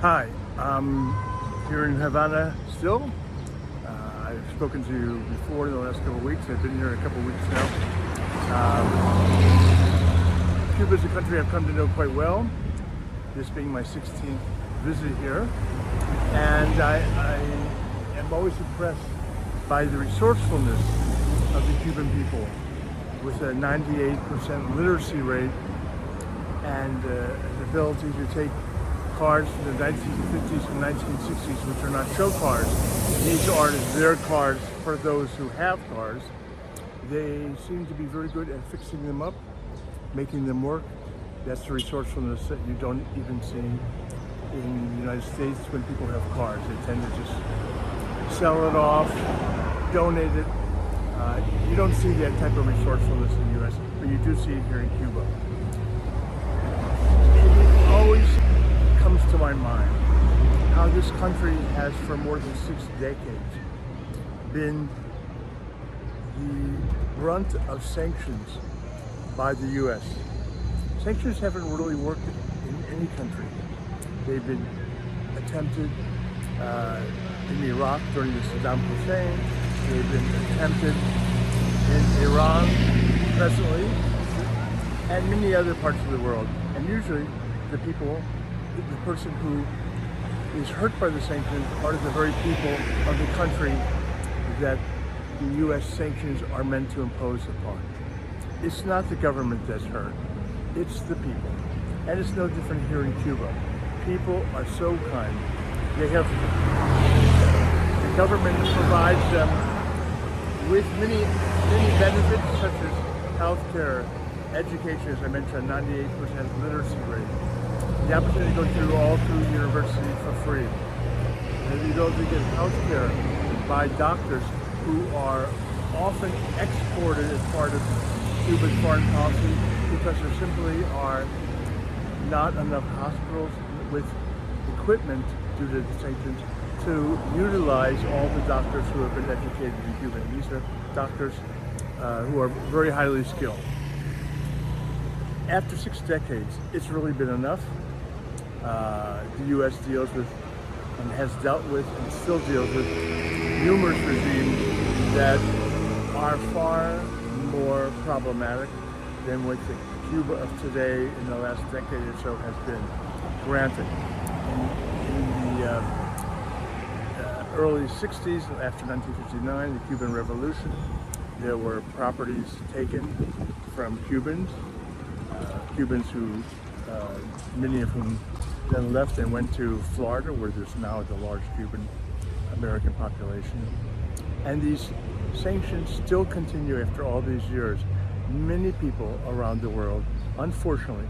Hi, I'm here in Havana still. I've spoken to you before in the last couple of weeks. I've been here a couple of weeks now. Cuba is a country I've come to know quite well, this being my 16th visit here. And I am always impressed by the resourcefulness of the Cuban people with a 98% literacy rate and the ability to take cars from the 1950s and 1960s, which are not show cars. These are their cars for those who have cars. They seem to be very good at fixing them up, making them work. That's the resourcefulness that you don't even see in the United States when people have cars. They tend to just sell it off, donate it. You don't see that type of resourcefulness in the US, but you do see it here in Cuba. It always comes to my mind how this country has for more than 6 decades been the brunt of sanctions by the US. Sanctions haven't really worked in any country. They've been attempted in Iraq during the Saddam Hussein. They've been attempted in Iran presently, and many other parts of the world. And usually the person who is hurt by the sanctions are the very people of the country that the US sanctions are meant to impose upon. It's not the government that's hurt, it's the people. And it's no different here in Cuba. People are so kind. The government provides them with many benefits such as health care, education, as I mentioned, 98% literacy rate, the opportunity to go all through university for free, and the ability to get health care by doctors who are often exported as part of Cuba's foreign policy because there simply are not enough hospitals with equipment due to the sanctions to utilize all the doctors who have been educated in Cuba. And these are doctors who are very highly skilled. After 6 decades, it's really been enough. The U.S. deals with and has dealt with and still deals with numerous regimes that are far more problematic than what the Cuba of today in the last decade or so has been. Granted, in the early 60s, after 1959, the Cuban Revolution, there were properties taken from Cubans who, many of whom then left and went to Florida, where there's now the large Cuban American population. And these sanctions still continue after all these years. Many people around the world, unfortunately,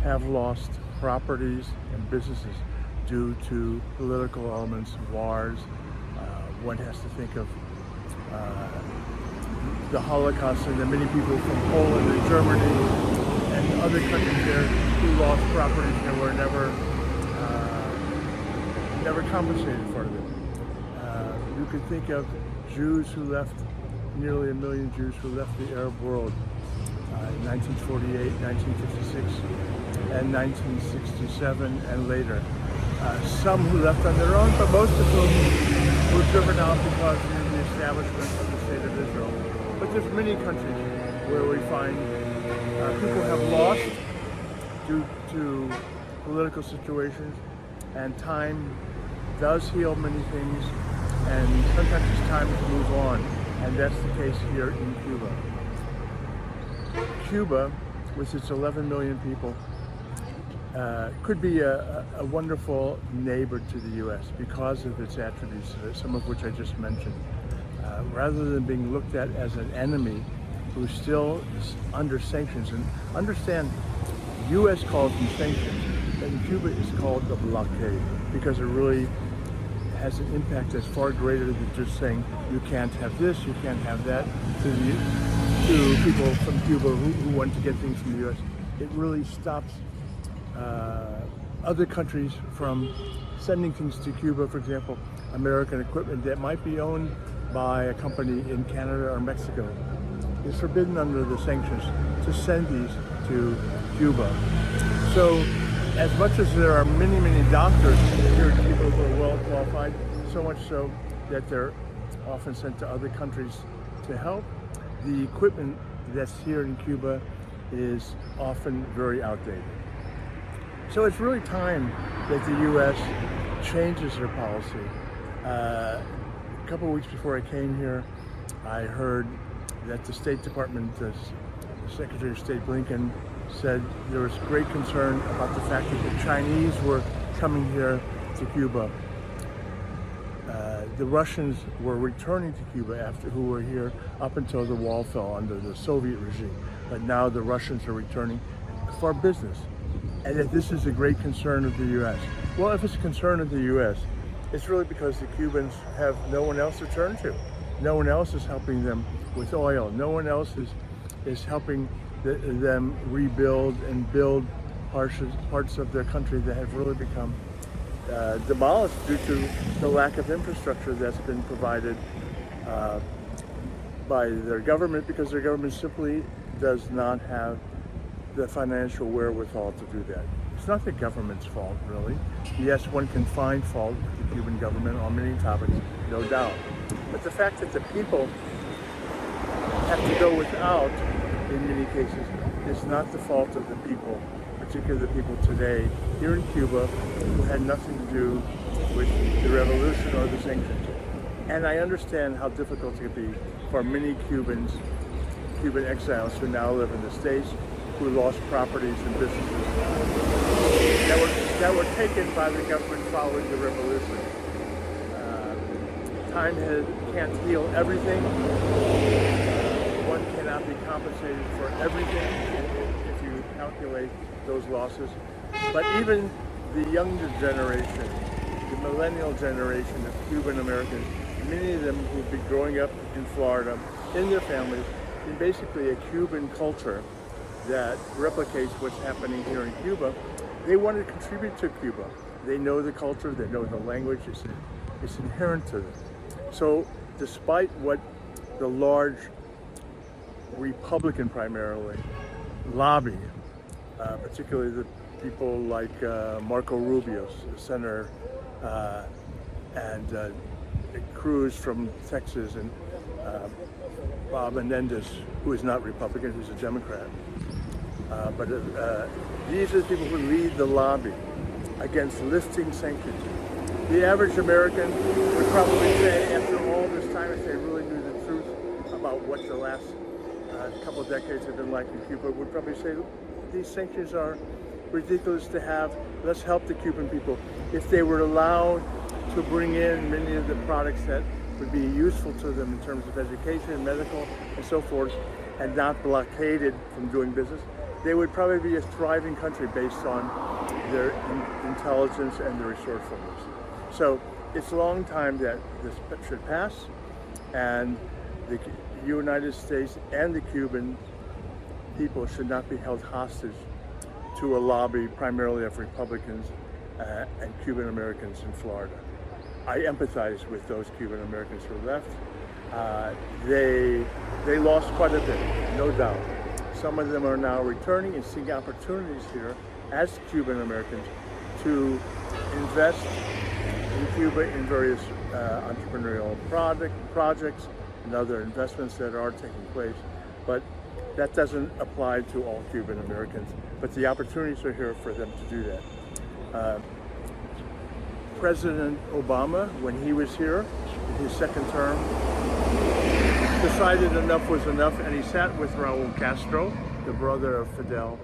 have lost properties and businesses due to political elements, wars. One has to think of the Holocaust and the many people from Poland and Germany and other countries there who lost properties and were never compensated for them. You could think of Jews who left, nearly 1 million Jews who left the Arab world in 1948, 1956, and 1967 and later. Some who left on their own, but most of whom were driven out because of the establishment of the State of Israel. But there's many countries where we find people have lost due to political situations, and time does heal many things, and sometimes it's time to move on, and that's the case here in Cuba. Cuba, with its 11 million people, could be a wonderful neighbor to the U.S. because of its attributes, some of which I just mentioned. Rather than being looked at as an enemy who still is under sanctions, and understand, the U.S. calls them sanctions, and Cuba is called the blockade because it really has an impact that's far greater than just saying you can't have this, you can't have that to people from Cuba who want to get things from the U.S. It really stops other countries from sending things to Cuba, for example, American equipment that might be owned by a company in Canada or Mexico. It's forbidden under the sanctions to send these to Cuba. So as much as there are many, many doctors here in Cuba who are well qualified, so much so that they're often sent to other countries to help, the equipment that's here in Cuba is often very outdated. So it's really time that the U.S. changes their policy. A couple of weeks before I came here, I heard that the State Department, Secretary of State Blinken, said there was great concern about the fact that the Chinese were coming here to Cuba. The Russians were returning to Cuba who were here up until the wall fell under the Soviet regime. But now the Russians are returning for business. And that this is a great concern of the U.S. Well, if it's a concern of the U.S., it's really because the Cubans have no one else to turn to. No one else is helping them with oil. No one else is helping them rebuild and build parts of their country that have really become demolished due to the lack of infrastructure that's been provided by their government, because their government simply does not have the financial wherewithal to do that. It's not the government's fault, really. Yes, one can find fault with the Cuban government on many topics, no doubt. But the fact that the people have to go without, in many cases, is not the fault of the people, particularly the people today here in Cuba who had nothing to do with the revolution or the sanctions. And I understand how difficult it could be for many Cuban exiles who now live in the States, who lost properties and businesses that were taken by the government following the revolution. Time can't heal everything. One cannot be compensated for everything if you calculate those losses. But even the younger generation, the millennial generation of Cuban Americans, many of them who've been growing up in Florida, in their families, in basically a Cuban culture that replicates what's happening here in Cuba, they want to contribute to Cuba. They know the culture, they know the language, it's inherent to them. So despite what the large Republican primarily lobby, particularly the people like Marco Rubio, Senator, and Cruz from Texas, and Bob Menendez, who is not Republican, who's a Democrat. But these are the people who lead the lobby against lifting sanctions. The average American would probably say, after all this time, if they really knew the truth about what the last couple of decades have been like in Cuba, would probably say, these sanctions are ridiculous to have. Let's help the Cuban people. If they were allowed to bring in many of the products that would be useful to them in terms of education, medical, and so forth, and not blockaded from doing business, they would probably be a thriving country based on their intelligence and their resourcefulness. So it's a long time that this should pass, and the United States and the Cuban people should not be held hostage to a lobby primarily of Republicans and Cuban Americans in Florida. I empathize with those Cuban Americans who left. They lost quite a bit, no doubt. Some of them are now returning and seeing opportunities here as Cuban Americans to invest in Cuba in various entrepreneurial projects and other investments that are taking place. But that doesn't apply to all Cuban Americans. But the opportunities are here for them to do that. President Obama, when he was here in his second term, decided enough was enough, and he sat with Raul Castro, the brother of Fidel,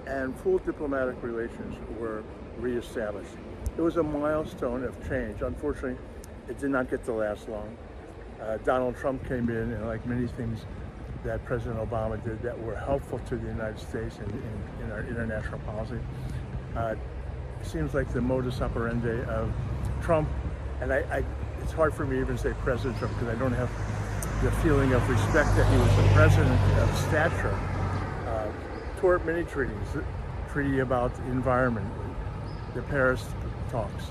and full diplomatic relations were reestablished. It was a milestone of change. Unfortunately, it did not get to last long. Donald Trump came in, and like many things that President Obama did that were helpful to the United States in our international policy, it seems like the modus operandi of Trump, and it's hard for me to even say President Trump because I don't have the feeling of respect that he was a president of stature, toward many treaties, the treaty about the environment, the Paris talks.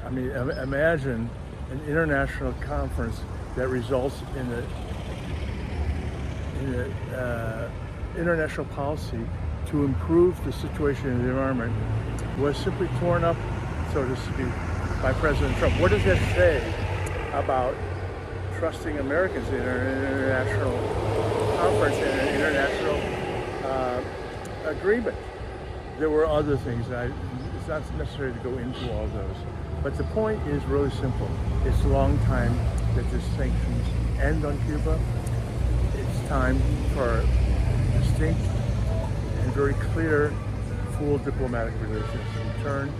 Imagine an international conference that results in an international policy to improve the situation in the environment was simply torn up, so to speak, by President Trump. What does that say about trusting Americans in an international conference and an international agreement? There were other things. It's not necessary to go into all those. But the point is really simple. It's a long time that the sanctions end on Cuba. It's time for distinct and very clear, full diplomatic relations return.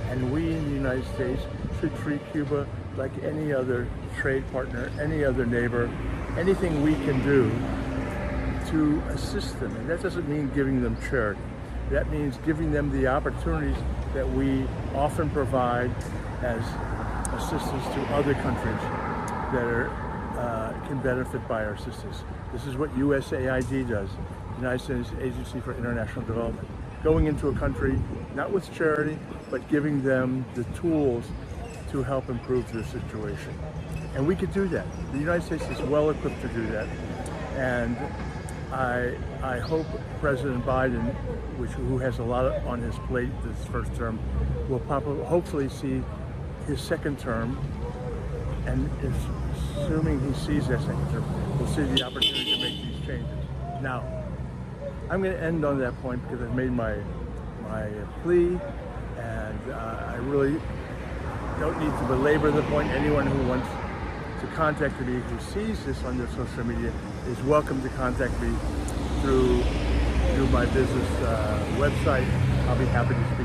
And we in the United States should treat Cuba like any other trade partner, any other neighbor, anything we can do to assist them. And that doesn't mean giving them charity. That means giving them the opportunities that we often provide as assistance to other countries that can benefit by our assistance. This is what USAID does, United States Agency for International Development. Going into a country, not with charity, but giving them the tools to help improve their situation. And we could do that. The United States is well equipped to do that. And I hope President Biden, who has a lot on his plate this first term, will hopefully see his second term, and assuming he sees that second term, we'll see the opportunity to make these changes. Now, I'm going to end on that point because I've made my plea, and I really don't need to belabor the point. Anyone who wants to contact me, who sees this on their social media, is welcome to contact me through my business website. I'll be happy to speak